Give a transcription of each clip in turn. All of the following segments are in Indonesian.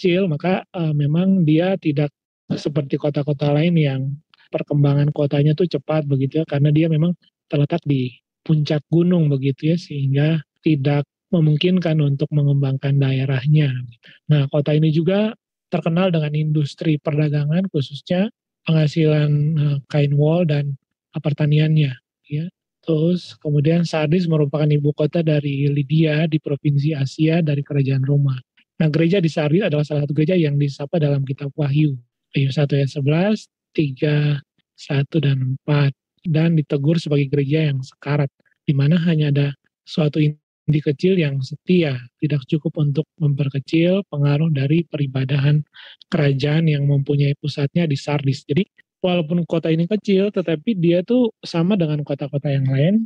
kecil, maka memang dia tidak seperti kota-kota lain yang perkembangan kotanya tuh cepat begitu ya, karena dia memang terletak di puncak gunung begitu ya, sehingga tidak memungkinkan untuk mengembangkan daerahnya. Nah, kota ini juga terkenal dengan industri perdagangan, khususnya penghasilan kain wol dan pertaniannya. Ya. Terus kemudian Sardis merupakan ibu kota dari Lydia di provinsi Asia dari kerajaan Roma. Nah, gereja di Sardis adalah salah satu gereja yang disapa dalam kitab Wahyu. Wahyu 1 ayat 11, 3, 1 dan 4. Dan ditegur sebagai gereja yang sekarat, di mana hanya ada suatu inti kecil yang setia, tidak cukup untuk memperkecil pengaruh dari peribadahan kerajaan yang mempunyai pusatnya di Sardis. Jadi walaupun kota ini kecil, tetapi dia tuh sama dengan kota-kota yang lain.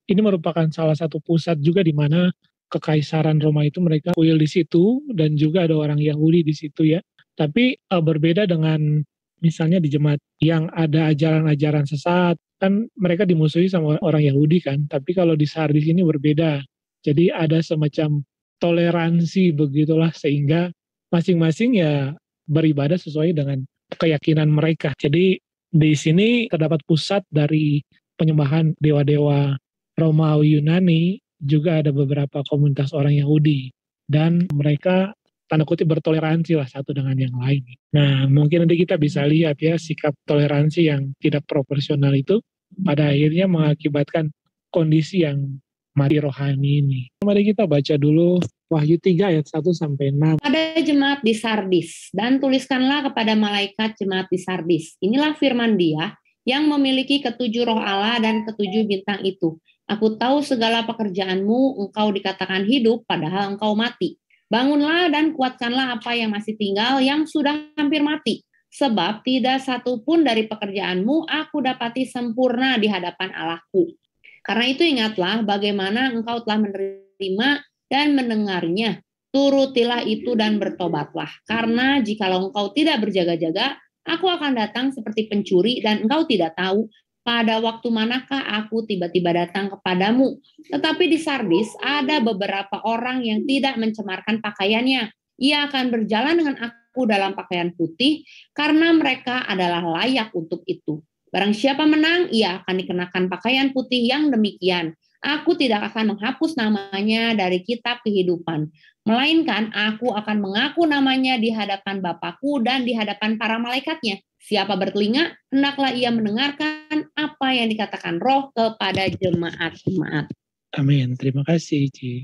Ini merupakan salah satu pusat juga di mana kekaisaran Roma itu mereka kuil di situ, dan juga ada orang Yahudi di situ ya. Tapi berbeda dengan misalnya di jemaat yang ada ajaran-ajaran sesat, kan mereka dimusuhi sama orang Yahudi kan. Tapi kalau di Sardis ini berbeda. Jadi ada semacam toleransi begitulah, sehingga masing-masing ya beribadah sesuai dengan keyakinan mereka. Jadi di sini terdapat pusat dari penyembahan dewa-dewa Romawi Yunani, juga ada beberapa komunitas orang Yahudi. Dan mereka tanda kutip bertoleransi lah satu dengan yang lain. Nah, mungkin nanti kita bisa lihat ya sikap toleransi yang tidak proporsional itu pada akhirnya mengakibatkan kondisi yang mati rohani ini. Mari kita baca dulu Wahyu 3 ayat 1 sampai 6. Pada jemaat di Sardis, dan tuliskanlah kepada malaikat jemaat di Sardis. Inilah firman Dia yang memiliki ketujuh roh Allah dan ketujuh bintang itu. Aku tahu segala pekerjaanmu, engkau dikatakan hidup, padahal engkau mati. Bangunlah dan kuatkanlah apa yang masih tinggal, yang sudah hampir mati. Sebab tidak satu pun dari pekerjaanmu aku dapati sempurna di hadapan Allahku. Karena itu ingatlah bagaimana engkau telah menerima dan mendengarnya. Turutilah itu dan bertobatlah. Karena jikalau engkau tidak berjaga-jaga, aku akan datang seperti pencuri dan engkau tidak tahu pada waktu manakah aku tiba-tiba datang kepadamu. Tetapi di Sardis ada beberapa orang yang tidak mencemarkan pakaiannya. Ia akan berjalan dengan aku dalam pakaian putih karena mereka adalah layak untuk itu. Barang siapa menang, ia akan dikenakan pakaian putih yang demikian. Aku tidak akan menghapus namanya dari kitab kehidupan, melainkan aku akan mengaku namanya di hadapan Bapakku dan di hadapan para malaikatnya. Siapa bertelinga, hendaklah ia mendengarkan apa yang dikatakan Roh kepada jemaat-jemaat. Amin. Terima kasih, Ci.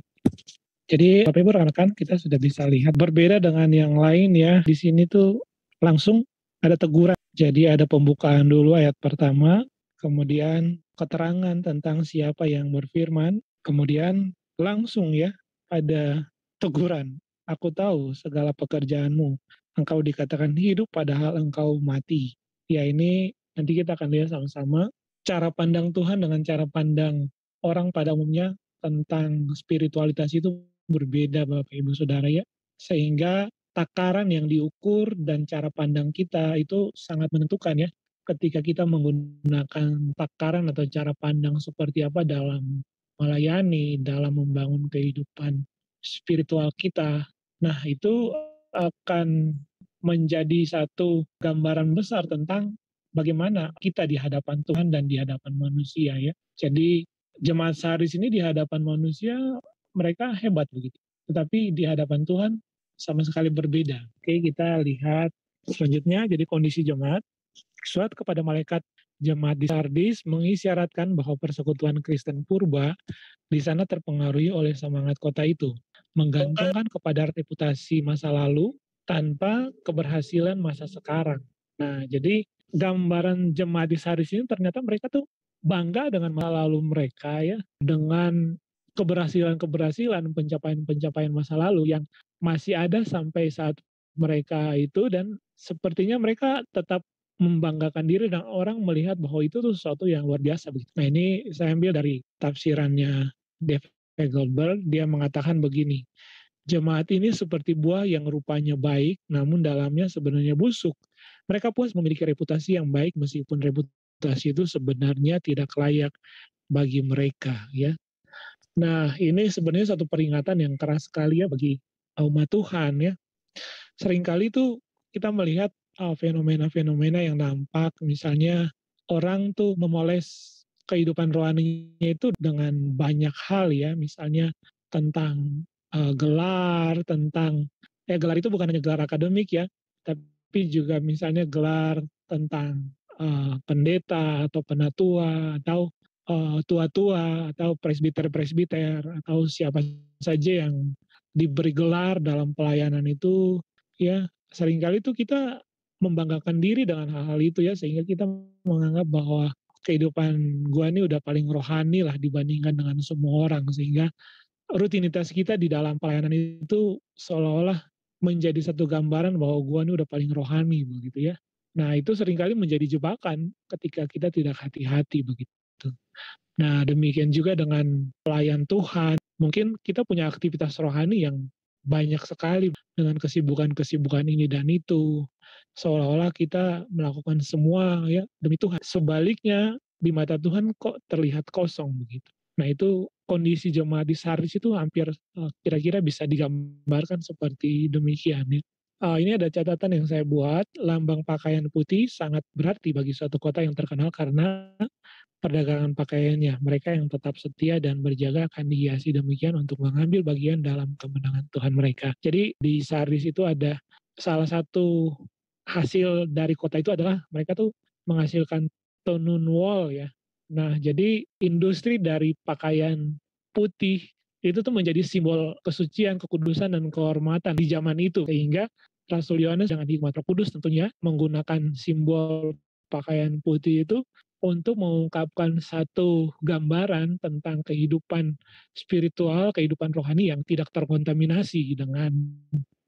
Jadi, Bapak Ibu rekan-rekan, kita sudah bisa lihat berbeda dengan yang lain ya. Di sini tuh langsung ada teguran. Jadi ada pembukaan dulu ayat pertama, kemudian keterangan tentang siapa yang berfirman, kemudian langsung ya ada teguran. Aku tahu segala pekerjaanmu. Engkau dikatakan hidup padahal engkau mati. Ya, ini nanti kita akan lihat sama-sama cara pandang Tuhan dengan cara pandang orang pada umumnya tentang spiritualitas itu berbeda Bapak Ibu Saudara ya. Sehingga takaran yang diukur dan cara pandang kita itu sangat menentukan ya. Ketika kita menggunakan takaran atau cara pandang seperti apa dalam melayani, dalam membangun kehidupan spiritual kita. Nah, itu akan menjadi satu gambaran besar tentang bagaimana kita di hadapan Tuhan dan di hadapan manusia ya. Jadi jemaat Sardis ini di hadapan manusia mereka hebat begitu. Tetapi di hadapan Tuhan sama sekali berbeda. Oke, kita lihat selanjutnya. Jadi kondisi jemaat. Surat kepada malaikat jemaat di Sardis mengisyaratkan bahwa persekutuan Kristen purba di sana terpengaruhi oleh semangat kota itu, menggantungkan kepada reputasi masa lalu tanpa keberhasilan masa sekarang. Nah, jadi gambaran jemaat di Sardis ini ternyata mereka tuh bangga dengan masa lalu mereka ya, dengan keberhasilan-keberhasilan, pencapaian-pencapaian masa lalu yang masih ada sampai saat mereka itu, dan sepertinya mereka tetap membanggakan diri dan orang melihat bahwa itu tuh sesuatu yang luar biasa. Nah, ini saya ambil dari tafsirannya Dave Engelberg. Dia mengatakan begini, jemaat ini seperti buah yang rupanya baik, namun dalamnya sebenarnya busuk. Mereka puas memiliki reputasi yang baik, meskipun reputasi itu sebenarnya tidak layak bagi mereka. Ya. Nah, ini sebenarnya satu peringatan yang keras sekali ya bagi umat Tuhan ya. Seringkali tuh kita melihat fenomena-fenomena yang nampak, misalnya orang tuh memoles kehidupan rohaninya itu dengan banyak hal ya, misalnya tentang gelar, tentang gelar itu bukan hanya gelar akademik ya, tapi juga misalnya gelar tentang pendeta atau penatua atau tua-tua atau presbiter-presbiter atau siapa saja yang diberi gelar dalam pelayanan itu ya. Seringkali itu kita membanggakan diri dengan hal-hal itu ya, sehingga kita menganggap bahwa kehidupan gua ini udah paling rohani lah dibandingkan dengan semua orang, sehingga rutinitas kita di dalam pelayanan itu seolah-olah menjadi satu gambaran bahwa gua ini udah paling rohani begitu ya. Nah itu seringkali menjadi jebakan ketika kita tidak hati-hati begitu. Nah demikian juga dengan pelayan Tuhan, mungkin kita punya aktivitas rohani yang banyak sekali dengan kesibukan-kesibukan ini dan itu, seolah-olah kita melakukan semua ya demi Tuhan. Sebaliknya di mata Tuhan kok terlihat kosong begitu. Nah itu kondisi jemaat di Sardis itu hampir kira-kira bisa digambarkan seperti demikian ya. Ini ada catatan yang saya buat, lambang pakaian putih sangat berarti bagi suatu kota yang terkenal karena perdagangan pakaiannya. Mereka yang tetap setia dan berjaga akan dihiasi demikian untuk mengambil bagian dalam kemenangan Tuhan mereka. Jadi di Sardis itu ada salah satu hasil dari kota itu adalah mereka tuh menghasilkan tenun wool ya. Nah jadi industri dari pakaian putih itu tuh menjadi simbol kesucian, kekudusan, dan kehormatan di zaman itu. Sehingga Rasul Yohanes dengan hikmat Roh Kudus tentunya menggunakan simbol pakaian putih itu untuk mengungkapkan satu gambaran tentang kehidupan spiritual, kehidupan rohani yang tidak terkontaminasi dengan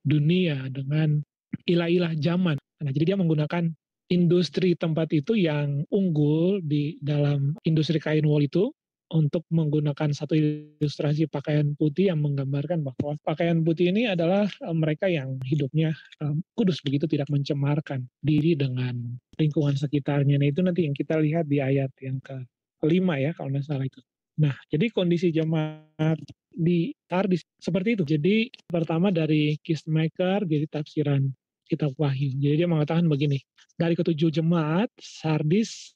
dunia, dengan ilah-ilah zaman. Nah, jadi dia menggunakan industri tempat itu yang unggul di dalam industri kain wol itu untuk menggunakan satu ilustrasi pakaian putih yang menggambarkan bahwa pakaian putih ini adalah mereka yang hidupnya kudus begitu, tidak mencemarkan diri dengan lingkungan sekitarnya. Nah itu nanti yang kita lihat di ayat yang kelima ya kalau nggak salah itu. Nah jadi kondisi jemaat di Sardis seperti itu. Jadi pertama dari Kistmaker, jadi tafsiran kitab Wahyu. Jadi dia mengatakan begini, dari ketujuh jemaat Sardis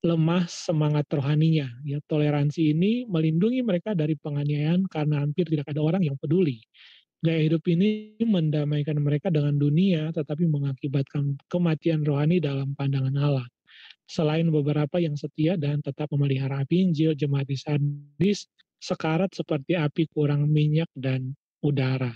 lemah semangat rohaninya. Ya, toleransi ini melindungi mereka dari penganiayaan karena hampir tidak ada orang yang peduli. Gaya hidup ini mendamaikan mereka dengan dunia, tetapi mengakibatkan kematian rohani dalam pandangan Allah. Selain beberapa yang setia dan tetap memelihara api Injil, jemaat di Sardis sekarat seperti api kurang minyak dan udara.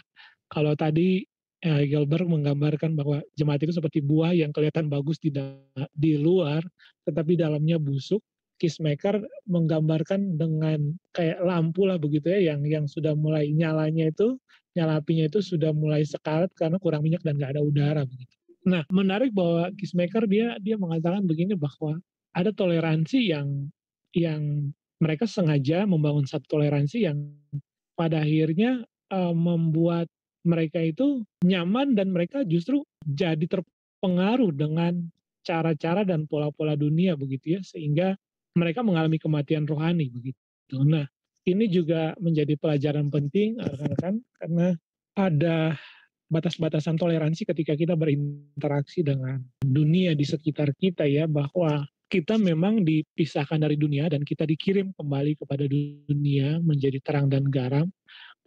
Kalau tadi Gilbert menggambarkan bahwa jemaat itu seperti buah yang kelihatan bagus di luar, tetapi dalamnya busuk. Kistmaker menggambarkan dengan kayak lampu lah begitu ya, yang sudah mulai nyalanya itu, nyala apinya itu sudah mulai sekarat karena kurang minyak dan nggak ada udara begitu. Nah, menarik bahwa Kistmaker dia mengatakan begini bahwa ada toleransi yang mereka sengaja membangun satu toleransi yang pada akhirnya membuat mereka itu nyaman dan mereka justru jadi terpengaruh dengan cara-cara dan pola-pola dunia begitu ya, sehingga mereka mengalami kematian rohani begitu. Nah, ini juga menjadi pelajaran penting rekan-rekan karena ada batas-batasan toleransi ketika kita berinteraksi dengan dunia di sekitar kita ya, bahwa kita memang dipisahkan dari dunia dan kita dikirim kembali kepada dunia menjadi terang dan garam,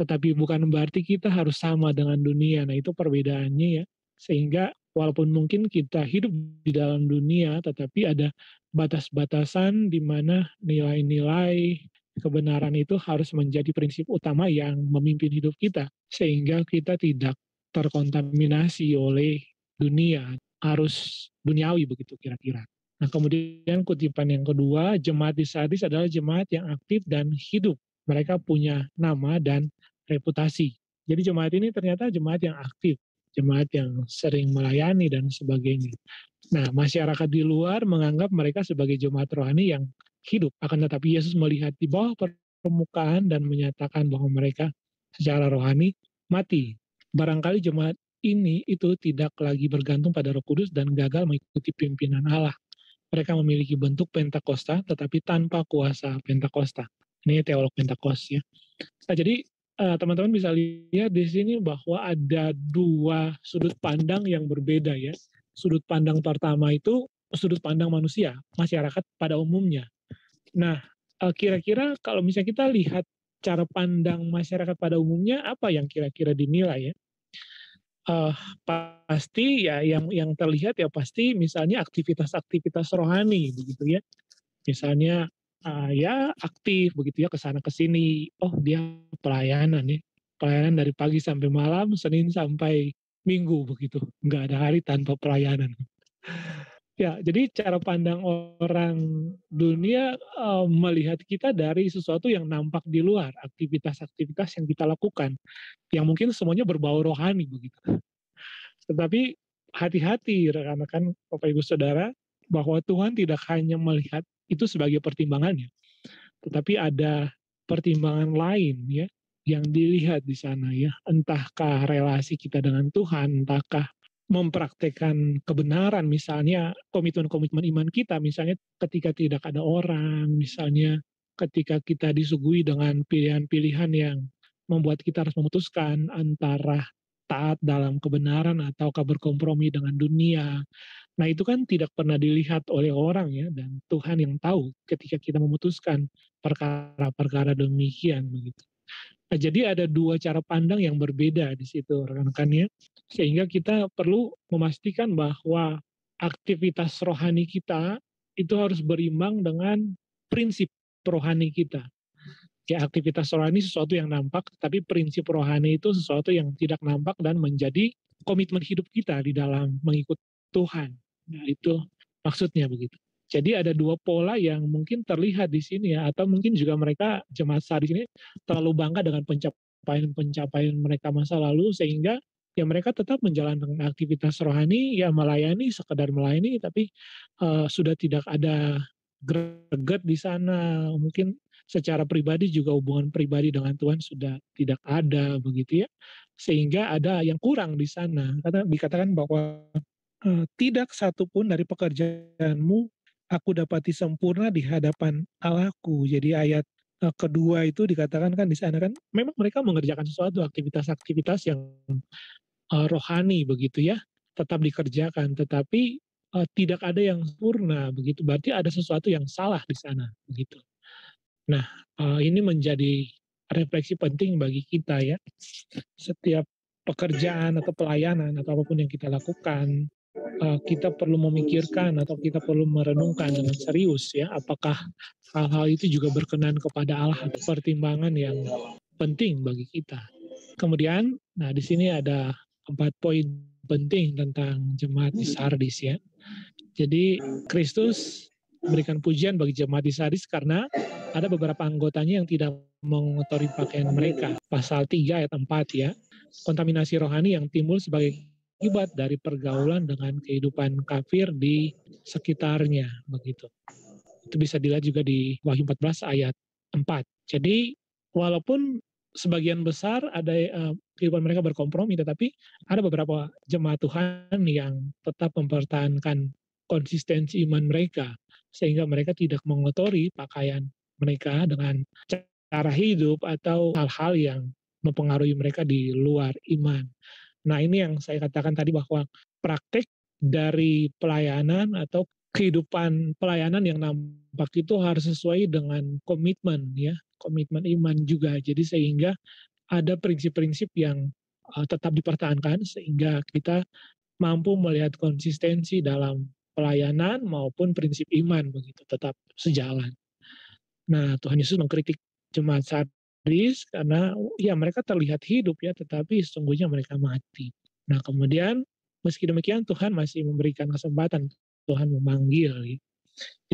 tetapi bukan berarti kita harus sama dengan dunia. Nah itu perbedaannya ya, sehingga walaupun mungkin kita hidup di dalam dunia, tetapi ada batas-batasan di mana nilai-nilai kebenaran itu harus menjadi prinsip utama yang memimpin hidup kita, sehingga kita tidak terkontaminasi oleh dunia, arus duniawi begitu kira-kira. Nah kemudian kutipan yang kedua, jemaat di Sardis adalah jemaat yang aktif dan hidup. Mereka punya nama dan reputasi. Jadi jemaat ini ternyata jemaat yang aktif, jemaat yang sering melayani dan sebagainya. Nah masyarakat di luar menganggap mereka sebagai jemaat rohani yang hidup. Akan tetapi Yesus melihat di bawah permukaan dan menyatakan bahwa mereka secara rohani mati. Barangkali jemaat ini itu tidak lagi bergantung pada Roh Kudus dan gagal mengikuti pimpinan Allah. Mereka memiliki bentuk Pentakosta tetapi tanpa kuasa Pentakosta. Ini teolog Pentakos ya. Nah, jadi teman-teman bisa lihat di sini bahwa ada dua sudut pandang yang berbeda ya. Sudut pandang pertama itu sudut pandang manusia, masyarakat pada umumnya. Nah, kira-kira kalau misalnya kita lihat cara pandang masyarakat pada umumnya, apa yang kira-kira dinilai ya? Eh, Pasti ya yang terlihat ya pasti misalnya aktivitas-aktivitas rohani begitu ya. Misalnya ya aktif begitu ya ke sana ke sini. Oh, dia pelayanan ya. Pelayanan dari pagi sampai malam, Senin sampai Minggu begitu. Nggak ada hari tanpa pelayanan. Ya, jadi cara pandang orang dunia melihat kita dari sesuatu yang nampak di luar, aktivitas-aktivitas yang kita lakukan, yang mungkin semuanya berbau rohani begitu. Tetapi hati-hati rekan-rekan Bapak Ibu Saudara, bahwa Tuhan tidak hanya melihat itu sebagai pertimbangannya, tetapi ada pertimbangan lain ya yang dilihat di sana ya. Entahkah relasi kita dengan Tuhan, entahkah mempraktekkan kebenaran, misalnya komitmen-komitmen iman kita, misalnya ketika tidak ada orang, misalnya ketika kita disuguhi dengan pilihan-pilihan yang membuat kita harus memutuskan antara taat dalam kebenaran ataukah berkompromi dengan dunia. Nah, itu kan tidak pernah dilihat oleh orang ya, dan Tuhan yang tahu ketika kita memutuskan perkara-perkara demikian begitu. Nah, jadi ada dua cara pandang yang berbeda di situ rekan-rekannya, sehingga kita perlu memastikan bahwa aktivitas rohani kita itu harus berimbang dengan prinsip rohani kita. Ya, aktivitas rohani sesuatu yang nampak, tapi prinsip rohani itu sesuatu yang tidak nampak dan menjadi komitmen hidup kita di dalam mengikut Tuhan. Nah, itu maksudnya begitu. Jadi ada dua pola yang mungkin terlihat di sini ya, atau mungkin juga mereka jemaat SAR di sini terlalu bangga dengan pencapaian-pencapaian mereka masa lalu, sehingga ya mereka tetap menjalankan aktivitas rohani, ya melayani, sekedar melayani, tapi sudah tidak ada greget di sana. Mungkin secara pribadi juga hubungan pribadi dengan Tuhan sudah tidak ada begitu ya. Sehingga ada yang kurang di sana. Karena dikatakan bahwa tidak satupun dari pekerjaanmu aku dapati sempurna di hadapan Allahku. Jadi ayat kedua itu dikatakan kan di sana kan memang mereka mengerjakan sesuatu aktivitas-aktivitas yang rohani begitu ya, tetap dikerjakan, tetapi tidak ada yang sempurna begitu. Berarti ada sesuatu yang salah di sana begitu. Nah, ini menjadi refleksi penting bagi kita ya. Setiap pekerjaan atau pelayanan atau apapun yang kita lakukan, kita perlu memikirkan atau kita perlu merenungkan dengan serius ya, apakah hal-hal itu juga berkenan kepada Allah, atau pertimbangan yang penting bagi kita. Kemudian, nah di sini ada 4 poin penting tentang jemaat di Sardis ya. Jadi Kristus memberikan pujian bagi jemaat di Sardis karena ada beberapa anggotanya yang tidak mengotori pakaian mereka. Pasal 3 ayat 4 ya. Kontaminasi rohani yang timbul sebagai akibat dari pergaulan dengan kehidupan kafir di sekitarnya begitu. Itu bisa dilihat juga di Wahyu 14 ayat 4. Jadi walaupun sebagian besar ada kehidupan mereka berkompromi, tetapi ada beberapa jemaat Tuhan yang tetap mempertahankan konsistensi iman mereka, sehingga mereka tidak mengotori pakaian mereka dengan cara hidup atau hal-hal yang mempengaruhi mereka di luar iman. Nah, ini yang saya katakan tadi bahwa praktek dari pelayanan atau kehidupan pelayanan yang nampak itu harus sesuai dengan komitmen ya, komitmen iman juga. Jadi sehingga ada prinsip-prinsip yang tetap dipertahankan sehingga kita mampu melihat konsistensi dalam pelayanan maupun prinsip iman begitu tetap sejalan. Nah, Tuhan Yesus mengkritik jemaat Sardis karena ya mereka terlihat hidup ya, tetapi sesungguhnya mereka mati. Nah, kemudian meski demikian Tuhan masih memberikan kesempatan, Tuhan memanggil. Ya.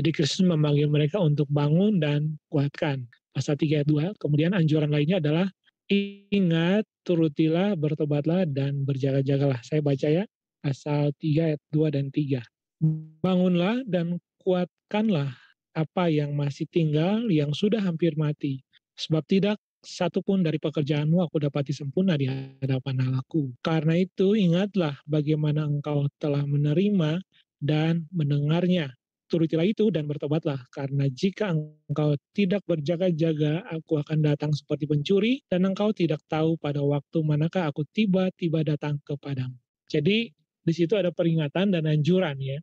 Jadi Kristus memanggil mereka untuk bangun dan kuatkan. Pasal 3 ayat 2, kemudian anjuran lainnya adalah ingat, turutilah, bertobatlah, dan berjaga-jagalah. Saya baca ya, pasal 3 ayat 2 dan 3. Bangunlah dan kuatkanlah apa yang masih tinggal, yang sudah hampir mati. Sebab tidak satupun dari pekerjaanmu aku dapati sempurna di hadapan Allahku. Karena itu ingatlah bagaimana engkau telah menerima dan mendengarnya. turutilah itu dan bertobatlah, karena jika engkau tidak berjaga-jaga, aku akan datang seperti pencuri, dan engkau tidak tahu pada waktu manakah aku tiba-tiba datang kepadamu. Jadi di situ ada peringatan dan anjuran ya,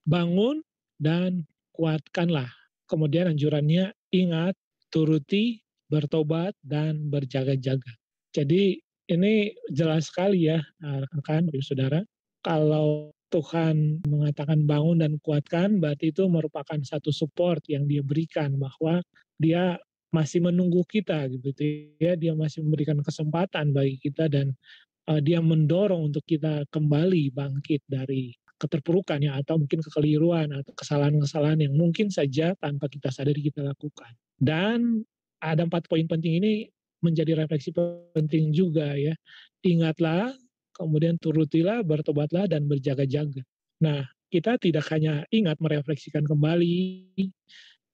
bangun dan kuatkanlah. Kemudian anjurannya ingat, turuti, bertobat, dan berjaga-jaga. Jadi ini jelas sekali ya rekan-rekan, saudara, kalau Tuhan mengatakan bangun dan kuatkan, berarti itu merupakan satu support yang dia berikan, bahwa dia masih menunggu kita gitu ya, dia masih memberikan kesempatan bagi kita, dan dia mendorong untuk kita kembali bangkit dari keterpurukan ya, atau mungkin kekeliruan atau kesalahan-kesalahan yang mungkin saja tanpa kita sadari kita lakukan. Dan ada 4 poin penting ini menjadi refleksi penting juga ya. Ingatlah, kemudian turutilah, bertobatlah, dan berjaga-jaga. Nah, kita tidak hanya ingat merefleksikan kembali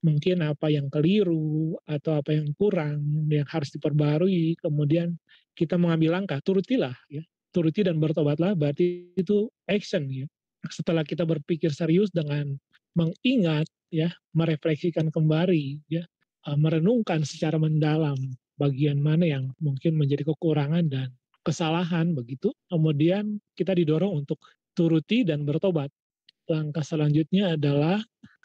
mungkin apa yang keliru atau apa yang kurang yang harus diperbarui, kemudian kita mengambil langkah, turutilah ya, turuti dan bertobatlah, berarti itu action ya. Setelah kita berpikir serius dengan mengingat ya, merefleksikan kembali ya, merenungkan secara mendalam bagian mana yang mungkin menjadi kekurangan dan kesalahan begitu, kemudian kita didorong untuk turuti dan bertobat. Langkah selanjutnya adalah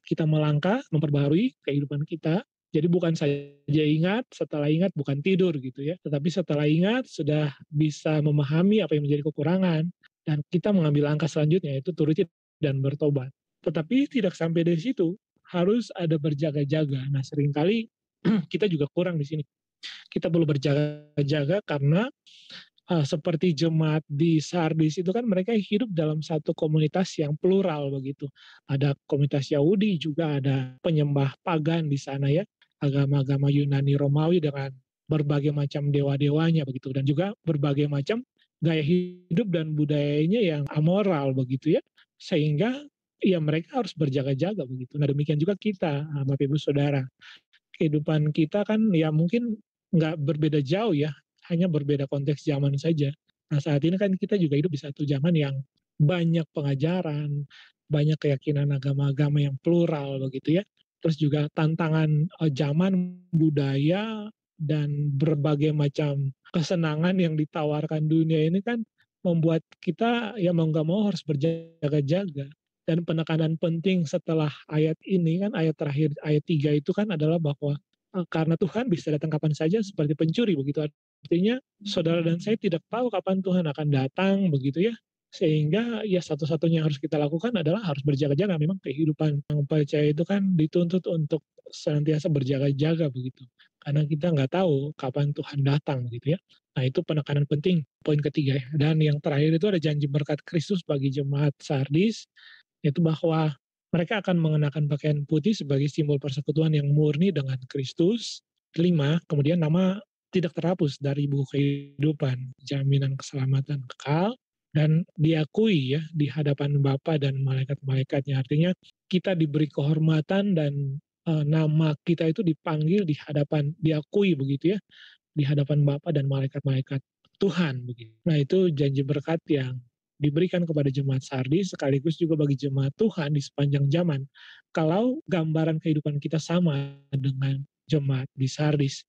kita melangkah, memperbaharui kehidupan kita. Jadi bukan saja ingat, setelah ingat bukan tidur gitu ya. Tetapi setelah ingat sudah bisa memahami apa yang menjadi kekurangan, dan kita mengambil langkah selanjutnya, yaitu turuti dan bertobat. Tetapi tidak sampai dari situ, harus ada berjaga-jaga. Nah seringkali kita juga kurang di sini. Kita perlu berjaga-jaga karena seperti jemaat di Sardis itu kan mereka hidup dalam satu komunitas yang plural begitu. Ada komunitas Yahudi, juga ada penyembah pagan di sana ya, agama-agama Yunani Romawi dengan berbagai macam dewa-dewanya begitu, dan juga berbagai macam gaya hidup dan budayanya yang amoral begitu ya, sehingga ya mereka harus berjaga-jaga begitu. Nah demikian juga kita, Bapak Ibu Saudara, kehidupan kita kan ya mungkin nggak berbeda jauh ya, hanya berbeda konteks zaman saja. Nah saat ini kan kita juga hidup di satu zaman yang banyak pengajaran, banyak keyakinan agama-agama yang plural begitu ya. Terus juga tantangan zaman, budaya, dan berbagai macam kesenangan yang ditawarkan dunia ini kan membuat kita ya mau nggak mau harus berjaga-jaga. Dan penekanan penting setelah ayat ini kan, ayat terakhir, ayat 3 itu kan adalah bahwa karena Tuhan bisa datang kapan saja seperti pencuri begitu. Artinya saudara dan saya tidak tahu kapan Tuhan akan datang begitu ya. Sehingga ya satu-satunya yang harus kita lakukan adalah harus berjaga-jaga. Memang kehidupan yang percaya itu kan dituntut untuk senantiasa berjaga-jaga begitu. Karena kita nggak tahu kapan Tuhan datang gitu ya. Nah itu penekanan penting, poin ketiga ya. Dan yang terakhir itu ada janji berkat Kristus bagi jemaat Sardis, yaitu bahwa mereka akan mengenakan pakaian putih sebagai simbol persekutuan yang murni dengan Kristus. Kelima, kemudian nama tidak terhapus dari buku kehidupan, jaminan keselamatan kekal, dan diakui ya di hadapan Bapa dan malaikat-malaikatnya. Artinya kita diberi kehormatan, dan nama kita itu dipanggil di hadapan, diakui begitu ya, di hadapan Bapa dan malaikat-malaikat Tuhan begitu. Nah itu janji berkat yang diberikan kepada jemaat Sardis, sekaligus juga bagi jemaat Tuhan di sepanjang zaman. Kalau gambaran kehidupan kita sama dengan jemaat di Sardis,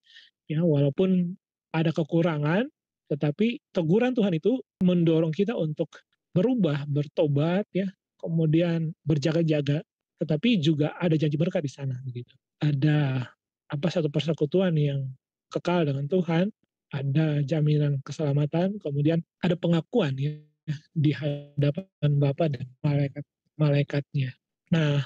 ya walaupun ada kekurangan, tetapi teguran Tuhan itu mendorong kita untuk berubah, bertobat, ya, kemudian berjaga-jaga, tetapi juga ada janji berkat di sana, begitu. Ada satu persekutuan yang kekal dengan Tuhan, ada jaminan keselamatan, kemudian ada pengakuan ya di hadapan Bapa dan malaikat-malaikatnya. Nah,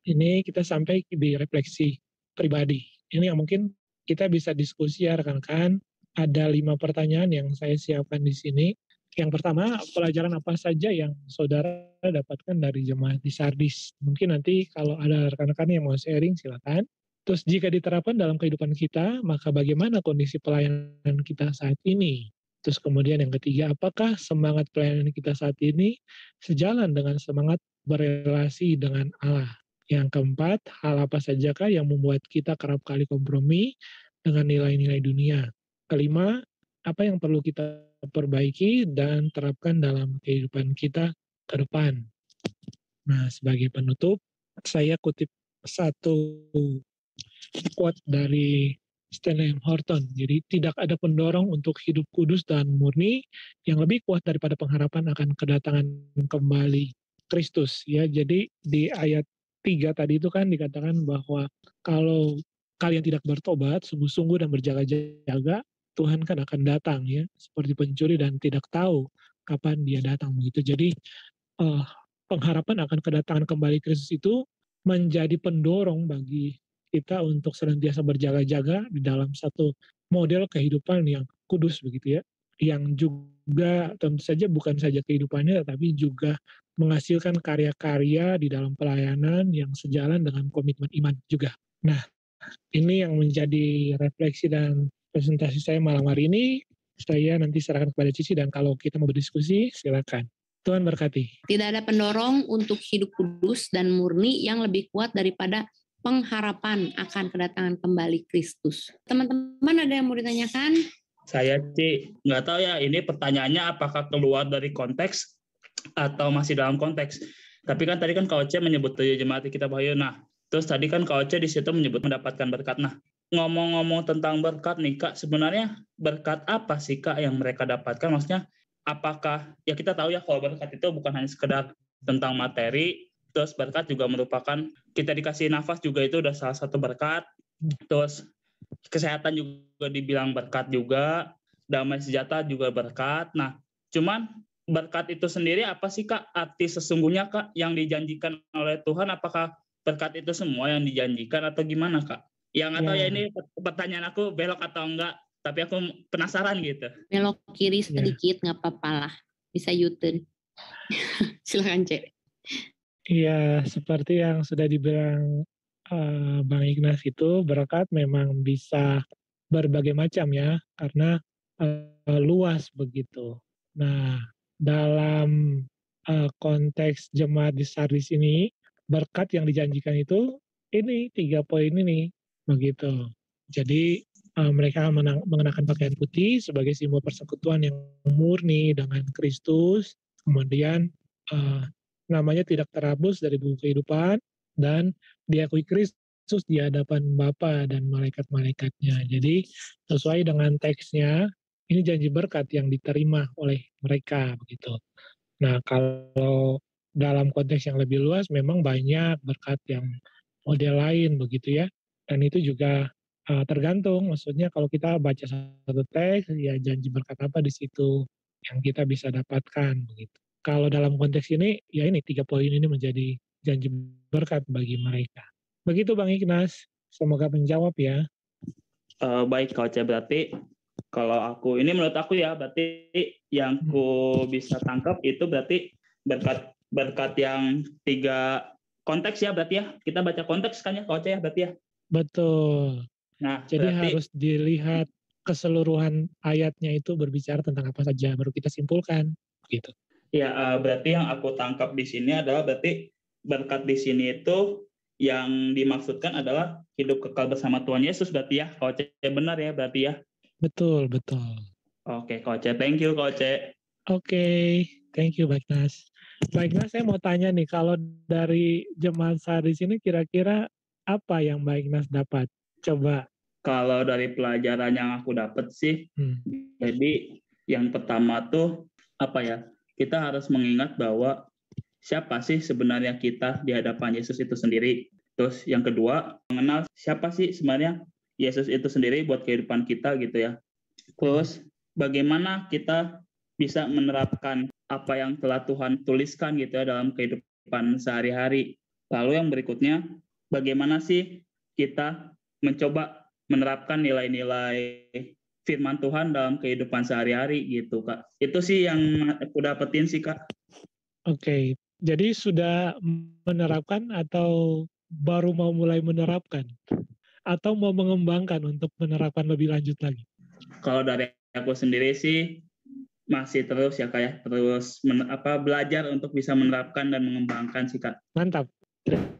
ini kita sampai di refleksi pribadi. Ini yang mungkin kita bisa diskusi ya rekan-rekan. Ada 5 pertanyaan yang saya siapkan di sini. Yang pertama, pelajaran apa saja yang saudara dapatkan dari jemaat di Sardis? Mungkin nanti kalau ada rekan-rekan yang mau sharing, silakan. Terus jika diterapkan dalam kehidupan kita, maka bagaimana kondisi pelayanan kita saat ini? Terus kemudian yang ketiga, apakah semangat pelayanan kita saat ini sejalan dengan semangat berelasi dengan Allah? Yang keempat, hal apa sajakah yang membuat kita kerap kali kompromi dengan nilai-nilai dunia? Kelima, apa yang perlu kita perbaiki dan terapkan dalam kehidupan kita ke depan? Nah, sebagai penutup, Saya kutip satu quote dari Stanley M. Horton. Jadi tidak ada pendorong untuk hidup kudus dan murni yang lebih kuat daripada pengharapan akan kedatangan kembali Kristus. Ya, jadi di ayat 3 tadi itu kan dikatakan bahwa kalau kalian tidak bertobat sungguh-sungguh dan berjaga-jaga, Tuhan kan akan datang ya, seperti pencuri dan tidak tahu kapan dia datang begitu. Jadi uh, pengharapan akan kedatangan kembali Kristus itu menjadi pendorong bagi kita untuk senantiasa berjaga-jaga di dalam satu model kehidupan yang kudus begitu ya, yang juga tentu saja bukan saja kehidupannya tapi juga menghasilkan karya-karya di dalam pelayanan yang sejalan dengan komitmen iman juga. Nah, ini yang menjadi refleksi dan presentasi saya malam hari ini. Saya nanti serahkan kepada Cici dan kalau kita mau berdiskusi silakan. Tuhan berkati. Tidak ada pendorong untuk hidup kudus dan murni yang lebih kuat daripada pengharapan akan kedatangan kembali Kristus. Teman-teman ada yang mau ditanyakan? Saya sih nggak tahu ya, ini pertanyaannya apakah keluar dari konteks atau masih dalam konteks. Tapi kan tadi kan Kak Oce menyebut jemaat kita Bahayu. Nah, terus tadi kan Kak Oce di situ menyebut mendapatkan berkat. Nah, ngomong-ngomong tentang berkat nih Kak, sebenarnya berkat apa sih Kak yang mereka dapatkan? Maksudnya apakah, ya kita tahu ya kalau berkat itu bukan hanya sekedar tentang materi, terus berkat juga merupakan kita dikasih nafas juga itu udah salah satu berkat, terus kesehatan juga dibilang berkat juga, damai sejahtera juga berkat. Nah, cuman berkat itu sendiri apa sih Kak arti sesungguhnya Kak yang dijanjikan oleh Tuhan? Apakah berkat itu semua yang dijanjikan atau gimana Kak? Yang atau ya ini pertanyaan aku belok atau enggak, tapi aku penasaran gitu. Belok kiri sedikit nggak apa-apa lah, bisa U-turn. Silakan Cek. Iya, seperti yang sudah dibilang Bang Ignas itu, berkat memang bisa berbagai macam ya, karena luas begitu. Nah, dalam konteks jemaat di Sardis ini, berkat yang dijanjikan itu ini 3 poin ini, begitu. Jadi mereka mengenakan pakaian putih sebagai simbol persekutuan yang murni dengan Kristus, kemudian namanya tidak terhapus dari buku kehidupan, dan diakui Kristus di hadapan Bapa dan malaikat-malaikatnya. Jadi sesuai dengan teksnya, ini janji berkat yang diterima oleh mereka begitu. Nah, kalau dalam konteks yang lebih luas memang banyak berkat yang model lain begitu ya. Dan itu juga tergantung, maksudnya kalau kita baca satu teks, ya janji berkat apa di situ yang kita bisa dapatkan begitu. Kalau dalam konteks ini, ya ini 3 poin ini menjadi janji berkat bagi mereka. Begitu Bang Ignas, semoga menjawab ya. Baik Kak Oce, berarti kalau aku, ini menurut aku ya, berarti yang ku bisa tangkap itu berarti berkat yang 3 konteks ya berarti ya. Kita baca konteks kan ya Kak Oce ya berarti ya. Betul. Nah, jadi berarti harus dilihat keseluruhan ayatnya itu berbicara tentang apa saja, baru kita simpulkan gitu. Ya, berarti yang aku tangkap di sini adalah berarti berkat di sini itu yang dimaksudkan adalah hidup kekal bersama Tuhan Yesus berarti ya. Kak Oce benar ya berarti ya. Betul. Oke, Kak Oce. Thank you Kak Oce. Oke, thank you Baik Nas. Baik Nas, saya mau tanya nih, kalau dari jemaat Sardis ini kira-kira apa yang Baik Nas dapat? Coba. Kalau dari pelajaran yang aku dapat sih, jadi yang pertama tuh apa ya? Kita harus mengingat bahwa siapa sih sebenarnya kita di hadapan Yesus itu sendiri. Terus yang kedua, mengenal siapa sih sebenarnya Yesus itu sendiri buat kehidupan kita gitu ya. Terus bagaimana kita bisa menerapkan apa yang telah Tuhan tuliskan gitu ya dalam kehidupan sehari-hari. Lalu yang berikutnya, bagaimana sih kita mencoba menerapkan nilai-nilai firman Tuhan dalam kehidupan sehari-hari gitu Kak. Itu sih yang aku dapetin sih Kak. Oke, jadi sudah menerapkan atau baru mau mulai menerapkan? Atau mau mengembangkan untuk menerapkan lebih lanjut lagi? Kalau dari aku sendiri sih masih terus ya Kak ya, terus belajar untuk bisa menerapkan dan mengembangkan sih Kak. Mantap.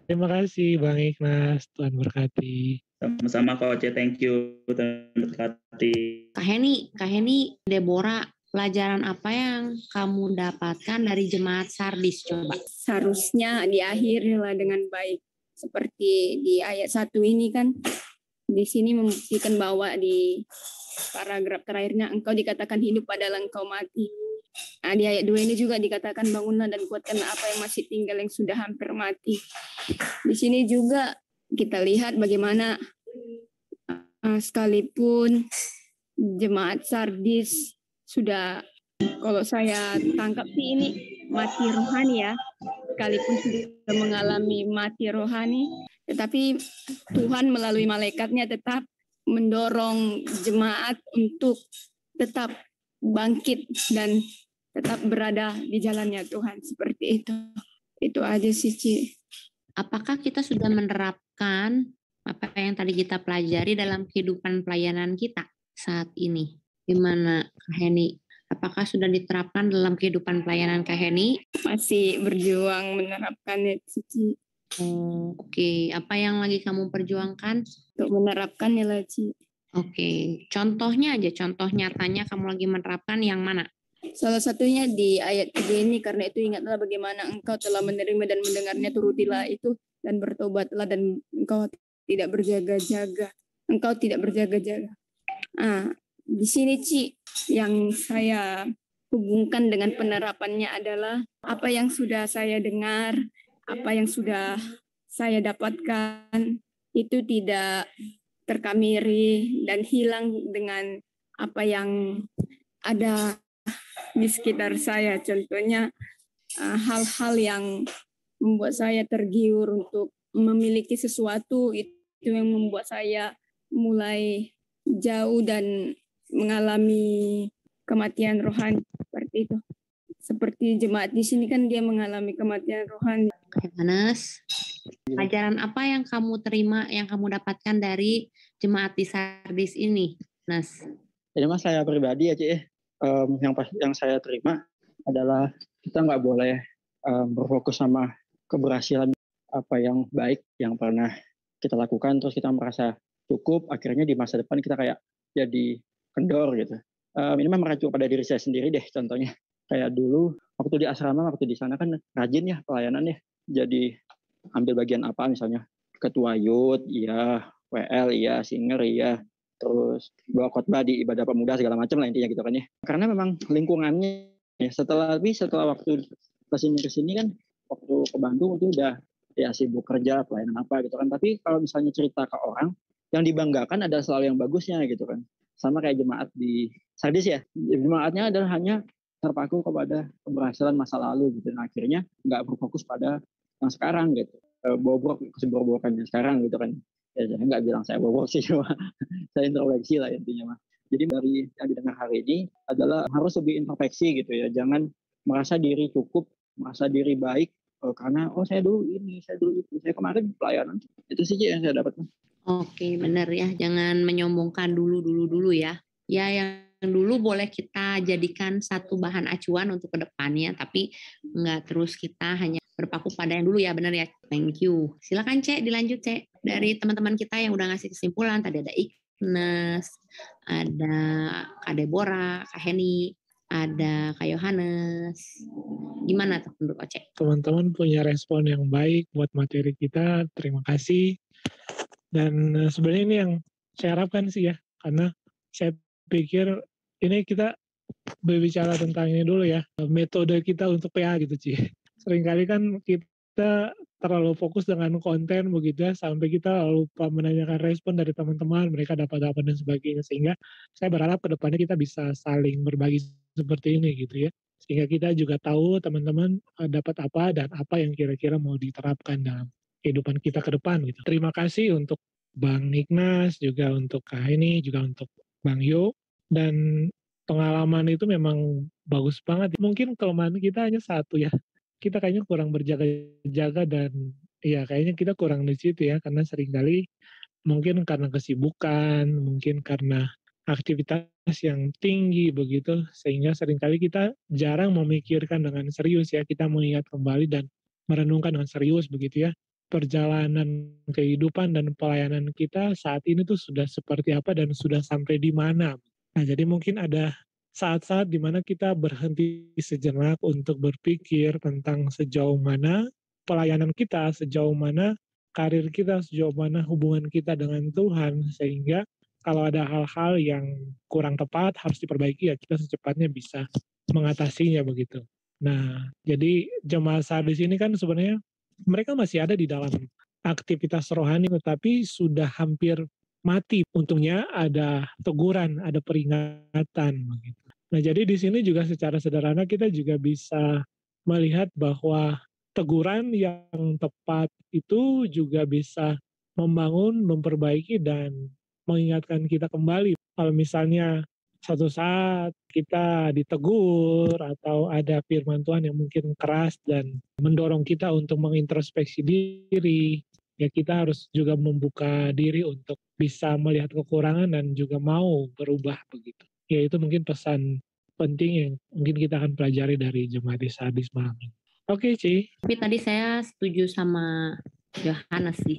Terima kasih Bang Ignas, Tuhan berkati. Sama-sama Kak Oce, thank you, Tuhan berkati. Kak Heni, Deborah pelajaran apa yang kamu dapatkan dari jemaat Sardis coba? Seharusnya diakhirilah dengan baik. Seperti di ayat 1 ini kan, di sini membuktikan bahwa di paragraf terakhirnya engkau dikatakan hidup padahal engkau mati. Nah, di ayat 2 ini juga dikatakan bangunlah dan kuatkanlah apa yang masih tinggal yang sudah hampir mati. Di sini juga kita lihat bagaimana sekalipun jemaat Sardis sudah, kalau saya tangkap sih ini mati rohani ya, sekalipun sudah mengalami mati rohani, tetapi Tuhan melalui malaikatnya tetap mendorong jemaat untuk tetap bangkit dan tetap berada di jalannya Tuhan, seperti itu. Itu aja sih, Ci. Apakah kita sudah menerapkan apa yang tadi kita pelajari dalam kehidupan pelayanan kita saat ini? Gimana, Kak Heni? Apakah sudah diterapkan dalam kehidupan pelayanan Kak Heni? Masih berjuang menerapkannya, Ci. Oke. Apa yang lagi kamu perjuangkan? Untuk menerapkannya lah, Ci. Oke. Contohnya aja, contoh nyatanya kamu lagi menerapkan yang mana? Salah satunya di ayat 3 ini, karena itu ingatlah bagaimana engkau telah menerima dan mendengarnya, turutilah itu dan bertobatlah dan engkau tidak berjaga-jaga. Engkau tidak berjaga-jaga. Di sini, Ci, yang saya hubungkan dengan penerapannya adalah apa yang sudah saya dengar, apa yang sudah saya dapatkan itu tidak terkamiri dan hilang dengan apa yang ada di sekitar saya. Contohnya hal-hal yang membuat saya tergiur untuk memiliki sesuatu, itu yang membuat saya mulai jauh dan mengalami kematian rohani, seperti itu. Seperti jemaat di sini kan dia mengalami kematian rohani. Mas, pelajaran apa yang kamu terima, yang kamu dapatkan dari jemaat di Sardis ini, Nas? Jadi mas, saya pribadi ya, Ci, yang saya terima adalah kita nggak boleh berfokus sama keberhasilan apa yang baik yang pernah kita lakukan, terus kita merasa cukup, akhirnya di masa depan kita kayak jadi kendor gitu. Ini mah mengacu pada diri saya sendiri deh, contohnya. Kayak dulu, waktu di asrama, waktu di sana kan rajin ya pelayanan ya. Jadi ambil bagian apa misalnya, ketua youth, iya, WL, iya, singer, iya. Terus bawa khotbah di ibadah pemuda segala macam lah intinya gitu kan ya. Karena memang lingkungannya ya, setelah waktu kesini kan, waktu ke Bandung itu udah ya sibuk kerja pelayanan apa gitu kan. Tapi kalau misalnya cerita ke orang, yang dibanggakan adalah selalu yang bagusnya gitu kan. Sama kayak jemaat di Sardis ya, jemaatnya adalah hanya terpaku kepada keberhasilan masa lalu gitu. Nah, akhirnya nggak berfokus pada yang sekarang gitu. Bobrok kesibukan yang sekarang gitu kan. Ya, saya nggak bilang saya bobrok sih, cuma saya introspeksi lah intinya mah. Jadi dari yang didengar hari ini adalah harus lebih introspeksi gitu ya. Jangan merasa diri cukup, merasa diri baik karena saya dulu ini, saya dulu itu, saya kemarin pelayanan. Itu sih yang saya dapat. Oke, benar ya. Jangan menyombongkan dulu ya. Ya, yang dulu boleh kita jadikan satu bahan acuan untuk kedepannya, tapi nggak terus kita hanya berpaku pada yang dulu ya, benar ya. Thank you. Silakan Cek, dilanjut Cek. Dari teman-teman kita yang udah ngasih kesimpulan, tadi ada Ignas, ada Kak Deborah, Kak Heni, ada Kak Yohanes. Gimana tuh menurut Cek? Teman-teman punya respon yang baik buat materi kita, terima kasih. Dan sebenarnya ini yang saya harapkan sih ya, karena saya pikir ini kita berbicara tentang ini dulu ya, metode kita untuk PA gitu Ci. Seringkali kan kita terlalu fokus dengan konten begitu ya, sampai kita lupa menanyakan respon dari teman-teman, mereka dapat apa dan sebagainya. Sehingga saya berharap ke depannya kita bisa saling berbagi seperti ini gitu ya. Sehingga kita juga tahu teman-teman dapat apa dan apa yang kira-kira mau diterapkan dalam kehidupan kita ke depan gitu. Terima kasih untuk Bang Ignas, juga untuk Kak Heni, juga untuk Bang Yo. Dan pengalaman itu memang bagus banget. Mungkin kelemahan kita hanya satu ya. Kita kayaknya kurang berjaga-jaga dan ya kayaknya kita kurang di situ ya. Karena seringkali mungkin karena kesibukan, mungkin karena aktivitas yang tinggi begitu. Sehingga seringkali kita jarang memikirkan dengan serius ya. Kita mengingat kembali dan merenungkan dengan serius begitu ya. Perjalanan kehidupan dan pelayanan kita saat ini tuh sudah seperti apa dan sudah sampai di mana. Nah, jadi mungkin ada saat-saat di mana kita berhenti sejenak untuk berpikir tentang sejauh mana pelayanan kita, sejauh mana karir kita, sejauh mana hubungan kita dengan Tuhan, sehingga kalau ada hal-hal yang kurang tepat harus diperbaiki, ya kita secepatnya bisa mengatasinya begitu. Nah, jadi jemaat Sardis ini kan sebenarnya mereka masih ada di dalam aktivitas rohani, tetapi sudah hampir mati. Untungnya ada teguran, ada peringatan begitu. Nah, jadi di sini juga secara sederhana kita juga bisa melihat bahwa teguran yang tepat itu juga bisa membangun, memperbaiki, dan mengingatkan kita kembali. Kalau misalnya suatu saat kita ditegur atau ada firman Tuhan yang mungkin keras dan mendorong kita untuk mengintrospeksi diri, ya kita harus juga membuka diri untuk bisa melihat kekurangan dan juga mau berubah begitu. Ya itu mungkin pesan penting yang mungkin kita akan pelajari dari jemaat di Sardis malam ini. Oke, Ci. Tapi tadi saya setuju sama Yohanes sih.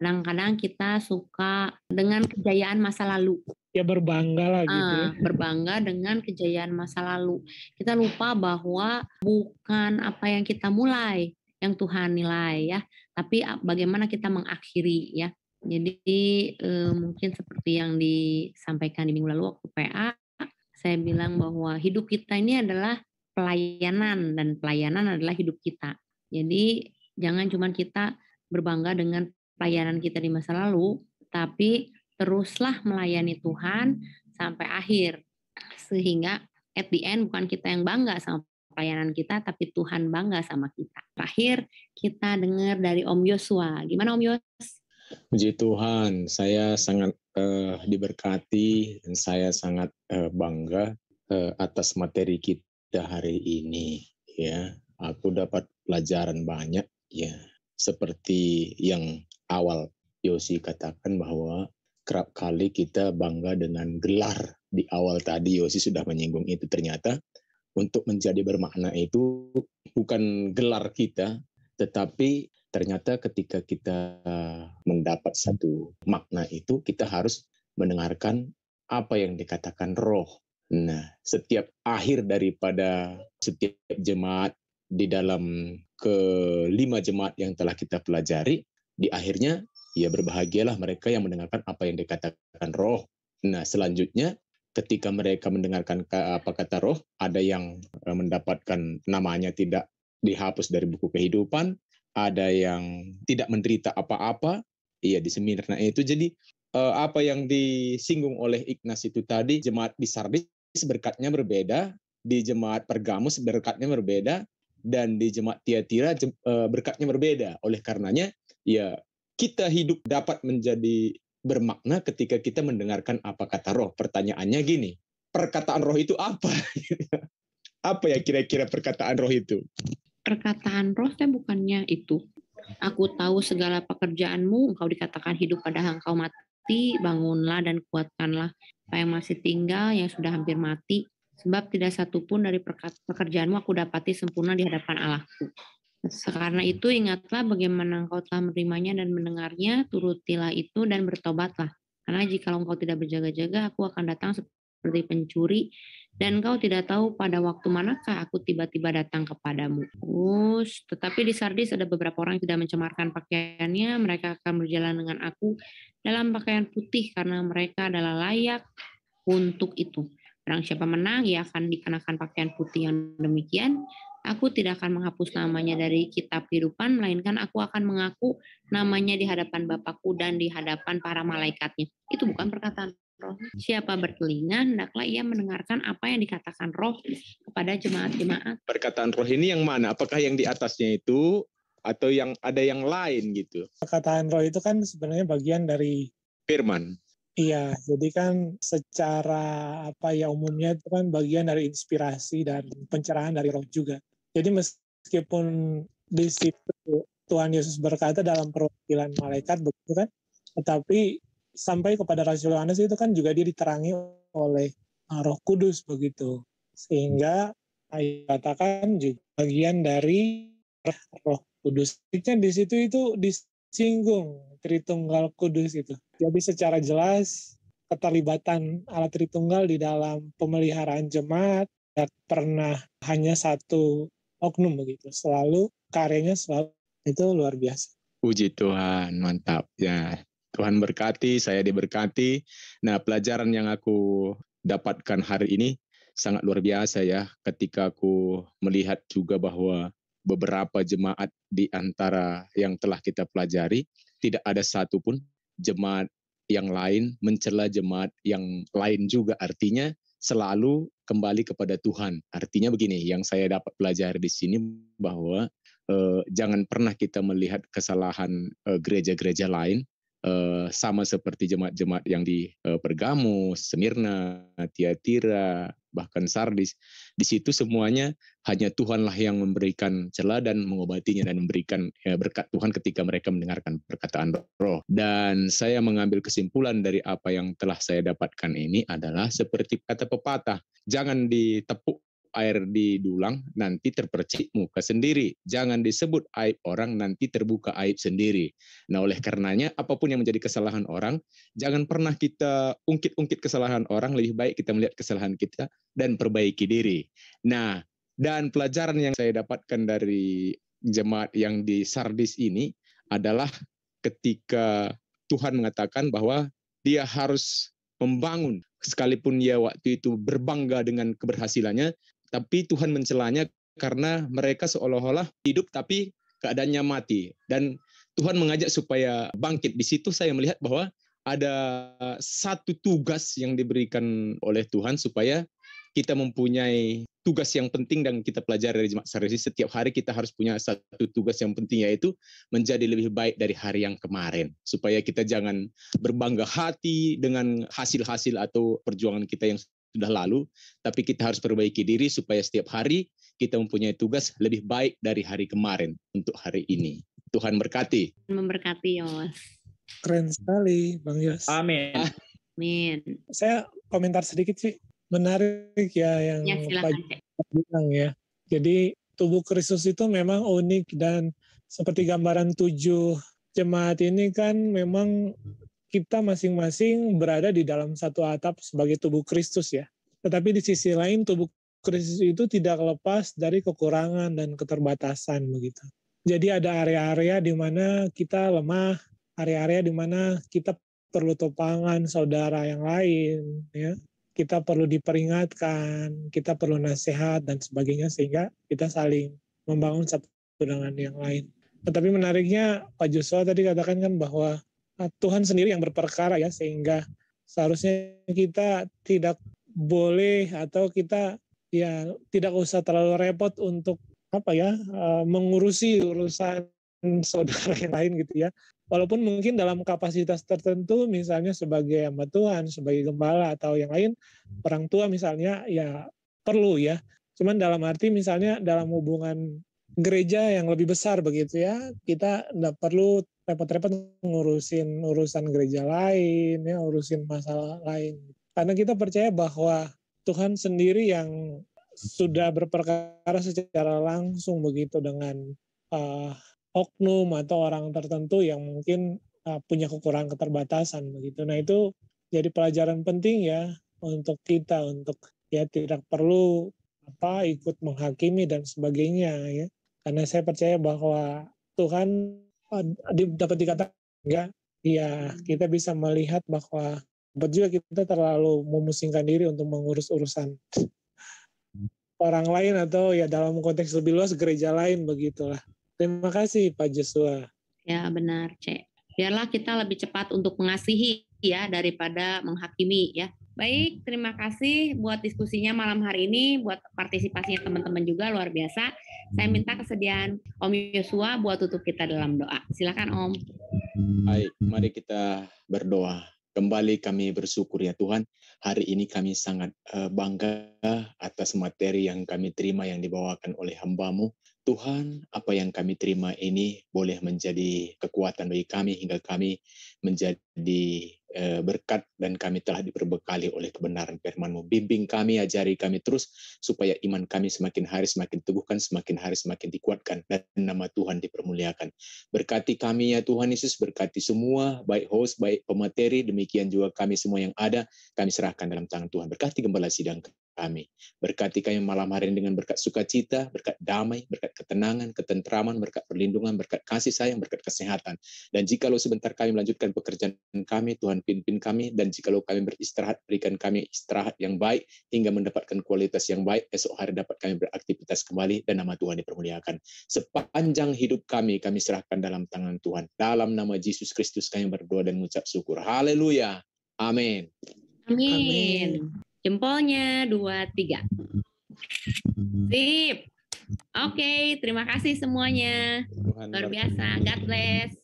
Kadang-kadang kita suka dengan kejayaan masa lalu. Ya berbangga lah gitu ya. Berbangga dengan kejayaan masa lalu. Kita lupa bahwa bukan apa yang kita mulai yang Tuhan nilai ya, tapi bagaimana kita mengakhiri ya. Jadi mungkin seperti yang disampaikan di minggu lalu waktu PA, saya bilang bahwa hidup kita ini adalah pelayanan dan pelayanan adalah hidup kita. Jadi jangan cuma kita berbangga dengan pelayanan kita di masa lalu, tapi teruslah melayani Tuhan sampai akhir. Sehingga at the end bukan kita yang bangga sama pelayanan kita, tapi Tuhan bangga sama kita. Terakhir kita dengar dari Om Yosua. Gimana Om Yos? Puji Tuhan, saya sangat diberkati dan saya sangat bangga atas materi kita hari ini. Ya, aku dapat pelajaran banyak. Ya, seperti yang awal Yosi katakan bahwa kerap kali kita bangga dengan gelar. Di awal tadi Yosi sudah menyinggung itu. Ternyata untuk menjadi bermakna itu bukan gelar kita, tetapi ternyata ketika kita mendapat satu makna itu, kita harus mendengarkan apa yang dikatakan Roh. Nah, setiap akhir daripada setiap jemaat di dalam kelima jemaat yang telah kita pelajari, di akhirnya ya berbahagialah mereka yang mendengarkan apa yang dikatakan Roh. Nah, selanjutnya ketika mereka mendengarkan apa kata Roh, ada yang mendapatkan namanya tidak dihapus dari buku kehidupan, ada yang tidak menderita apa-apa, iya di seminarnya itu. Jadi apa yang disinggung oleh Ignas itu tadi, jemaat di Sardis berkatnya berbeda, di jemaat Pergamus berkatnya berbeda, dan di jemaat Tiatira berkatnya berbeda. Oleh karenanya, ya kita hidup dapat menjadi bermakna ketika kita mendengarkan apa kata Roh. Pertanyaannya gini, perkataan Roh itu apa? Apa ya kira-kira perkataan Roh itu? Perkataan Roh saya bukannya itu. Aku tahu segala pekerjaanmu, engkau dikatakan hidup padahal engkau mati, bangunlah dan kuatkanlah apa yang masih tinggal, yang sudah hampir mati, sebab tidak satu pun dari pekerjaanmu aku dapati sempurna di hadapan Allahku. Karena itu ingatlah bagaimana engkau telah menerimanya dan mendengarnya, turutilah itu dan bertobatlah. Karena jika engkau tidak berjaga-jaga, aku akan datang seperti pencuri, dan engkau tidak tahu pada waktu manakah aku tiba-tiba datang kepadamu. Tetapi di Sardis ada beberapa orang yang tidak mencemarkan pakaiannya, mereka akan berjalan dengan aku dalam pakaian putih karena mereka adalah layak untuk itu. Barang siapa menang, ia akan dikenakan pakaian putih yang demikian. Aku tidak akan menghapus namanya dari kitab kehidupan, melainkan aku akan mengaku namanya di hadapan Bapakku dan di hadapan para malaikatnya. Itu bukan perkataan Roh. Siapa bertelinga, hendaklah ia mendengarkan apa yang dikatakan Roh kepada jemaat-jemaat. Perkataan Roh ini yang mana? Apakah yang di atasnya itu atau yang ada yang lain gitu? Perkataan Roh itu kan sebenarnya bagian dari firman. Iya, jadi kan secara umumnya itu kan bagian dari inspirasi dan pencerahan dari Roh juga. Jadi meskipun di situ Tuhan Yesus berkata dalam perwakilan malaikat begitu kan, tetapi sampai kepada Rasul Yohanes itu kan juga dia diterangi oleh Roh Kudus begitu. Sehingga dikatakan juga bagian dari Roh Kudus. Di situ itu disinggung Tritunggal Kudus itu. Jadi secara jelas keterlibatan Allah Tritunggal di dalam pemeliharaan jemaat, tidak pernah hanya satu oknum begitu. Selalu karyanya selalu itu luar biasa. Puji Tuhan, mantap ya. Tuhan berkati, saya diberkati. Nah, pelajaran yang aku dapatkan hari ini sangat luar biasa ya, ketika aku melihat juga bahwa beberapa jemaat di antara yang telah kita pelajari, tidak ada satupun jemaat yang lain mencela jemaat yang lain juga. Artinya selalu kembali kepada Tuhan. Artinya begini, yang saya dapat pelajari di sini bahwa jangan pernah kita melihat kesalahan gereja-gereja lain, sama seperti jemaat-jemaat yang di Pergamus, Smyrna, Tiatira, bahkan Sardis. Di situ semuanya hanya Tuhanlah yang memberikan celah dan mengobatinya dan memberikan berkat Tuhan ketika mereka mendengarkan perkataan Roh. Dan saya mengambil kesimpulan dari apa yang telah saya dapatkan ini adalah seperti kata pepatah, jangan ditepuk air di dulang, nanti terpercik muka sendiri. Jangan disebut aib orang, nanti terbuka aib sendiri. Nah, oleh karenanya, apapun yang menjadi kesalahan orang, jangan pernah kita ungkit-ungkit kesalahan orang, lebih baik kita melihat kesalahan kita dan perbaiki diri. Nah, dan pelajaran yang saya dapatkan dari jemaat yang di Sardis ini adalah ketika Tuhan mengatakan bahwa dia harus membangun, sekalipun dia waktu itu berbangga dengan keberhasilannya, tapi Tuhan mencelanya karena mereka seolah-olah hidup tapi keadaannya mati. Dan Tuhan mengajak supaya bangkit. Di situ saya melihat bahwa ada satu tugas yang diberikan oleh Tuhan supaya kita mempunyai tugas yang penting dan kita pelajari dari jemaat Sardis. Setiap hari kita harus punya satu tugas yang penting, yaitu menjadi lebih baik dari hari yang kemarin. Supaya kita jangan berbangga hati dengan hasil-hasil atau perjuangan kita yang sudah lalu, tapi kita harus perbaiki diri supaya setiap hari kita mempunyai tugas lebih baik dari hari kemarin untuk hari ini. Tuhan berkati. Memberkati ya Mas. Keren sekali Bang Yos. Amin. Amin. Saya komentar sedikit sih. Menarik ya yang Ya, silakan, Pak bilang ya. Jadi tubuh Kristus itu memang unik, dan seperti gambaran 7 jemaat ini kan memang kita masing-masing berada di dalam satu atap sebagai tubuh Kristus ya. Tetapi di sisi lain tubuh Kristus itu tidak lepas dari kekurangan dan keterbatasan begitu. Jadi ada area-area di mana kita lemah, area-area di mana kita perlu topangan saudara yang lain ya. Kita perlu diperingatkan, kita perlu nasihat dan sebagainya, sehingga kita saling membangun satu dengan yang lain. Tetapi menariknya Pak Joshua tadi katakan kan bahwa Tuhan sendiri yang berperkara ya, sehingga seharusnya kita tidak boleh atau kita ya tidak usah terlalu repot untuk mengurusi urusan saudara yang lain gitu ya. Walaupun mungkin dalam kapasitas tertentu, misalnya sebagai hamba Tuhan, sebagai gembala atau yang lain, orang tua misalnya ya perlu ya. Cuman dalam arti misalnya dalam hubungan gereja yang lebih besar begitu ya, kita nggak perlu repot-repot ngurusin urusan gereja lain ya, urusin masalah lain. Karena kita percaya bahwa Tuhan sendiri yang sudah berperkara secara langsung begitu dengan oknum atau orang tertentu yang mungkin punya kekurangan keterbatasan begitu. Nah itu jadi pelajaran penting ya untuk kita, untuk ya tidak perlu ikut menghakimi dan sebagainya ya. Karena saya percaya bahwa Tuhan dapat dikatakan ya kita bisa melihat bahwa juga kita terlalu memusingkan diri untuk mengurus urusan orang lain atau ya dalam konteks lebih luas gereja lain begitulah. Terima kasih Pak Joshua. Ya benar, Cek. Biarlah kita lebih cepat untuk mengasihi ya daripada menghakimi ya. Baik, terima kasih buat diskusinya malam hari ini, buat partisipasinya teman-teman juga luar biasa. Saya minta kesediaan Om Joshua buat tutup kita dalam doa. Silakan Om. Baik, mari kita berdoa. Kembali kami bersyukur ya Tuhan, hari ini kami sangat bangga atas materi yang kami terima yang dibawakan oleh hamba-Mu. Tuhan, apa yang kami terima ini boleh menjadi kekuatan bagi kami hingga kami menjadi berkat dan kami telah diperbekali oleh kebenaran firman-Mu. Bimbing kami, ajari kami terus supaya iman kami semakin hari semakin teguhkan, semakin hari semakin dikuatkan, dan nama Tuhan dipermuliakan. Berkati kami ya Tuhan Yesus, berkati semua, baik host, baik pemateri, demikian juga kami semua yang ada, kami serahkan dalam tangan Tuhan. Berkati gembala sidang kami. Berkati kami malam hari ini dengan berkat sukacita, berkat damai, berkat ketenangan, ketentraman, berkat perlindungan, berkat kasih sayang, berkat kesehatan. Dan jikalau sebentar kami melanjutkan pekerjaan kami, Tuhan pimpin kami, dan jikalau kami beristirahat, berikan kami istirahat yang baik, hingga mendapatkan kualitas yang baik, esok hari dapat kami beraktivitas kembali, dan nama Tuhan dipermuliakan. Sepanjang hidup kami serahkan dalam tangan Tuhan. Dalam nama Yesus Kristus kami berdoa dan mengucap syukur. Haleluya. Amin. Amin. Jempolnya 2, 3. Sip. Oke, terima kasih semuanya. Luar biasa. God bless.